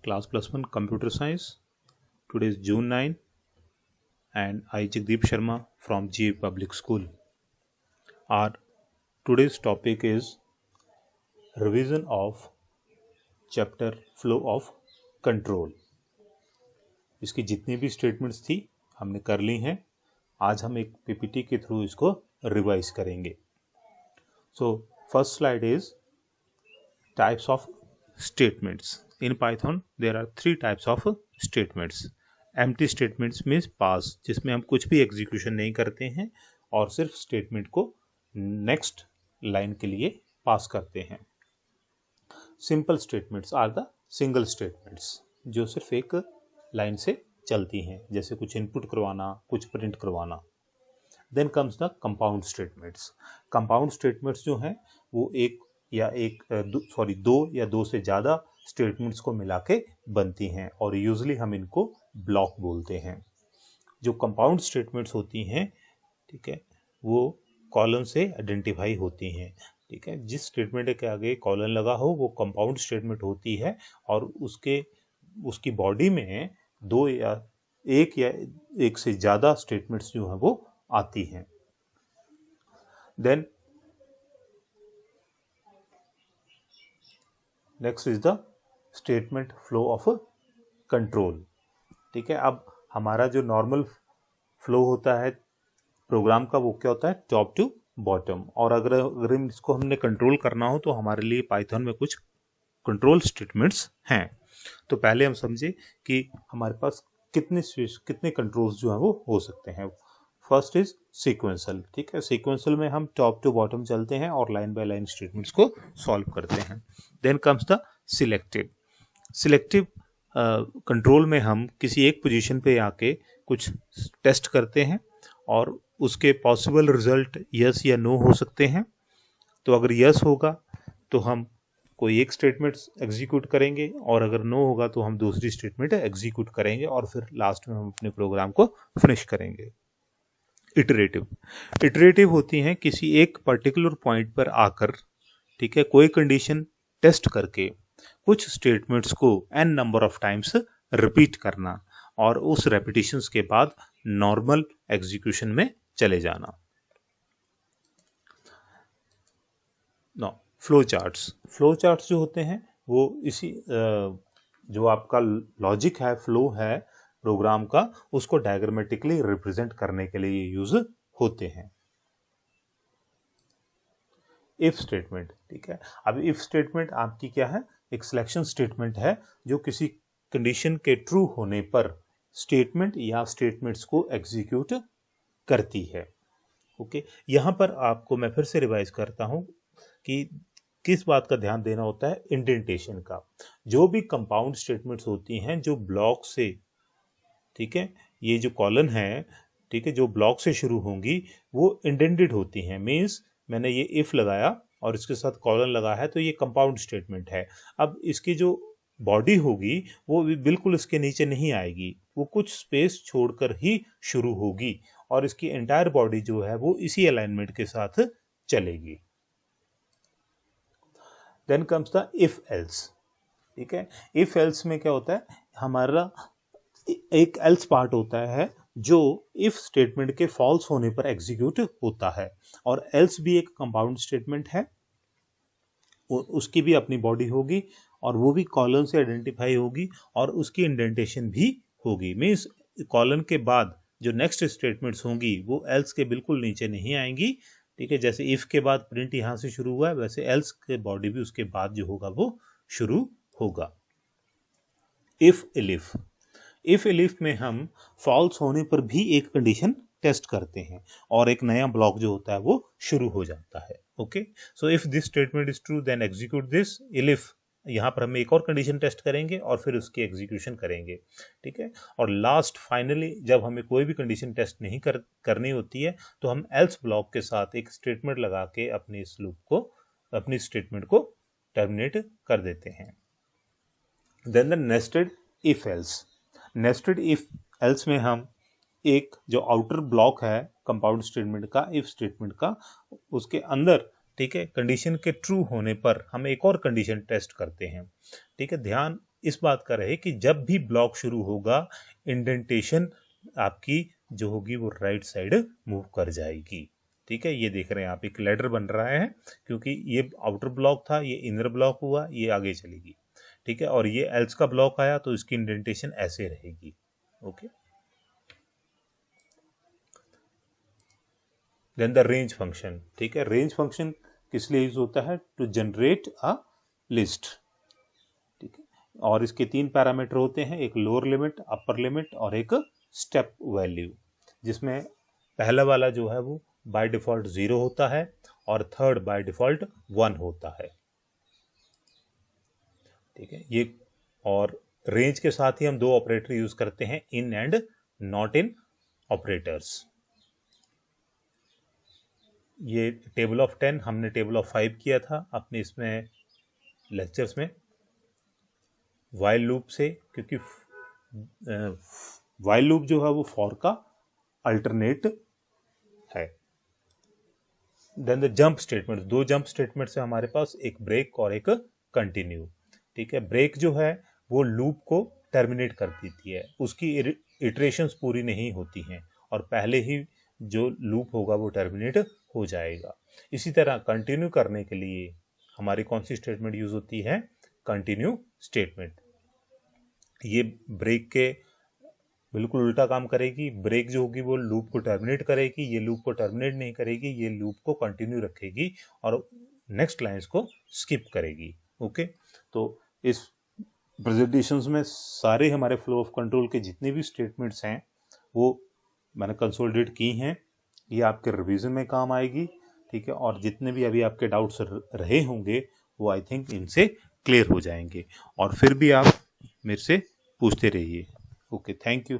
Class Plus One Computer Science. Today is June 9 and I Jagdeep Sharma from GA Public School. Our today's topic is revision of chapter Flow of Control. इसकी जितनी भी statements थी हमने कर ली हैं. आज हम एक पीपीटी के थ्रू इसको रिवाइज करेंगे. So first slide is types of statements. In Python there are three types of statements. Empty statements means pass, जिसमें हम कुछ भी एग्जीक्यूशन नहीं करते हैं और सिर्फ स्टेटमेंट को नेक्स्ट लाइन के लिए पास करते हैं. Simple statements are the single statements, जो सिर्फ एक लाइन से चलती हैं, जैसे कुछ इनपुट करवाना, कुछ प्रिंट करवाना. Then comes the compound statements. Compound statements जो हैं वो दो या दो से ज़्यादा स्टेटमेंट्स को मिला के बनती हैं और यूजली हम इनको ब्लॉक बोलते हैं. जो कंपाउंड स्टेटमेंट्स होती हैं, ठीक है, वो कॉलन से आइडेंटिफाई होती हैं. ठीक है, जिस स्टेटमेंट के आगे कॉलन लगा हो वो कंपाउंड स्टेटमेंट होती है और उसकी बॉडी में दो या एक से ज़्यादा स्टेटमेंट्स जो हैं वो आती हैं. Then next is the statement flow of control. ठीक है, अब हमारा जो नॉर्मल फ्लो होता है प्रोग्राम का वो क्या होता है, टॉप टू बॉटम. और अगर इसको हमने कंट्रोल करना हो तो हमारे लिए पाइथन में कुछ कंट्रोल स्टेटमेंट्स हैं. तो पहले हम समझे कि हमारे पास कितने कंट्रोल्स जो हैं वो हो सकते हैं. First is sequential. ठीक है, सीक्वेंशियल में हम टॉप टू बॉटम चलते हैं और लाइन बाय लाइन स्टेटमेंट्स को सॉल्व करते हैं. Then comes the selective. Selective control में हम किसी एक पोजीशन पे आके कुछ टेस्ट करते हैं और उसके पॉसिबल रिजल्ट यस या नो हो सकते हैं. तो अगर यस होगा तो हम कोई एक स्टेटमेंट एग्जीक्यूट करेंगे और अगर नो होगा तो हम दूसरी स्टेटमेंट एग्जीक्यूट करेंगे और फिर लास्ट में हम अपने प्रोग्राम को फिनिश करेंगे. इटरेटिव होती हैं किसी एक पर्टिकुलर पॉइंट पर आकर, ठीक है, कोई कंडीशन टेस्ट करके कुछ स्टेटमेंट्स को n number of times repeat करना और उस रेपिटेशंस के बाद नॉर्मल एग्जीक्यूशन में चले जाना. फ्लो चार्ट्स जो होते हैं वो इसी जो आपका लॉजिक है, फ्लो है प्रोग्राम का, उसको डायग्रामेटिकली रिप्रेजेंट करने के लिए यूज होते हैं. If statement. ठीक है, अब इफ स्टेटमेंट आपकी क्या है, एक सिलेक्शन स्टेटमेंट है जो किसी कंडीशन के ट्रू होने पर स्टेटमेंट या स्टेटमेंट्स को एग्जीक्यूट करती है. ओके, यहाँ पर आपको मैं फिर से रिवाइज करता हूँ कि किस बात का ध्यान देना होता है, इंडेंटेशन का. जो भी कंपाउंड स्टेटमेंट्स होती हैं जो ब्लॉक से, ठीक है, ये जो कॉलन है, ठीक है, जो ब्लॉक से शुरू होंगी वो इंडेंटेड होती हैं. मीन्स मैंने ये इफ लगाया और इसके साथ कॉलन लगा है तो ये कंपाउंड स्टेटमेंट है. अब इसकी जो बॉडी होगी वो भी बिल्कुल इसके नीचे नहीं आएगी, वो कुछ स्पेस छोड़कर ही शुरू होगी और इसकी एंटायर बॉडी जो है वो इसी अलाइनमेंट के साथ चलेगी. Then comes the if else. ठीक है, इफ एल्स में क्या होता है, हमारा एक एल्स पार्ट होता है जो इफ स्टेटमेंट के फॉल्स होने पर एग्जीक्यूट होता है. और एल्स भी एक कंपाउंड स्टेटमेंट है, उसकी भी अपनी बॉडी होगी और वो भी कॉलन से आइडेंटिफाई होगी और उसकी इंडेंटेशन भी होगी. मीन्स कॉलन के बाद जो नेक्स्ट स्टेटमेंट्स होंगी वो एल्स के बिल्कुल नीचे नहीं आएंगी. ठीक है, जैसे इफ के बाद प्रिंट यहाँ से शुरू हुआ है वैसे एल्स के बॉडी भी उसके बाद जो होगा वो शुरू होगा. इफ एलिफ में हम फॉल्स होने पर भी एक कंडीशन टेस्ट करते हैं और एक नया ब्लॉक जो होता है वो शुरू हो जाता है. Okay, so if this statement is true then execute this elif. यहाँ पर हम एक और कंडीशन टेस्ट करेंगे और फिर उसकी एग्जीक्यूशन करेंगे. ठीक है, और लास्ट फाइनली जब हमें कोई भी कंडीशन टेस्ट नहीं करनी होती है तो हम एल्स ब्लॉक के साथ एक स्टेटमेंट लगा के अपनी इस लूप को, अपनी स्टेटमेंट को टर्मिनेट कर देते हैं. Then the nested if else. Nested if else में हम एक जो आउटर ब्लॉक है कंपाउंड स्टेटमेंट का, इफ स्टेटमेंट का, उसके अंदर, ठीक है, कंडीशन के ट्रू होने पर हम एक और कंडीशन टेस्ट करते हैं. ठीक है, ध्यान इस बात का रहे कि जब भी ब्लॉक शुरू होगा इंडेंटेशन आपकी जो होगी वो राइट साइड मूव कर जाएगी। ठीक है, ये देख रहे हैं आप एक लैडर बन रहा है, क्योंकि ये आउटर ब्लॉक था, ये इनर ब्लॉक हुआ, ये आगे चलेगी। ठीक है, और ये एल्स का ब्लॉक आया तो इसकी इंडेंटेशन ऐसे रहेगी। Okay, then the range function. ठीक है, रेंज फंक्शन किस लिए यूज होता है? To generate a list. ठीक है, और इसके 3 पैरामीटर होते हैं, एक लोअर लिमिट, अपर लिमिट और एक स्टेप वैल्यू, जिसमें पहला वाला जो है वो बाय डिफॉल्ट 0 होता है और थर्ड बाय डिफॉल्ट 1 होता है। ठीक है, ये और रेंज के साथ ही हम 2 ऑपरेटर यूज करते हैं, in and not in operators. ये टेबल ऑफ 10 हमने टेबल ऑफ 5 किया था अपने इसमें लेक्चर्स में वाइल लूप से, क्योंकि वाइल लूप जो है वो फॉर का अल्टरनेट है। Then the jump statement, 2 jump statement है हमारे पास, एक ब्रेक और एक कंटिन्यू। ठीक है, ब्रेक जो है वो लूप को टर्मिनेट कर देती है, उसकी इटरेशंस पूरी नहीं होती हैं और पहले ही जो लूप होगा वो टर्मिनेट हो जाएगा। इसी तरह कंटिन्यू करने के लिए हमारी कौन सी स्टेटमेंट यूज होती है? Continue statement. ये ब्रेक के बिल्कुल उल्टा काम करेगी। ब्रेक जो होगी वो लूप को टर्मिनेट करेगी, ये लूप को टर्मिनेट नहीं करेगी, ये लूप को कंटिन्यू रखेगी और नेक्स्ट लाइंस को स्किप करेगी। ओके, तो इस प्रेजेंटेशंस में सारे हमारे फ्लो ऑफ कंट्रोल के जितने भी स्टेटमेंट्स हैं वो मैंने कंसोलिडेट की हैं, ये आपके रिवीजन में काम आएगी। ठीक है, और जितने भी अभी आपके डाउट्स रहे होंगे वो आई थिंक इनसे क्लियर हो जाएंगे, और फिर भी आप मेरे से पूछते रहिए। Okay, thank you.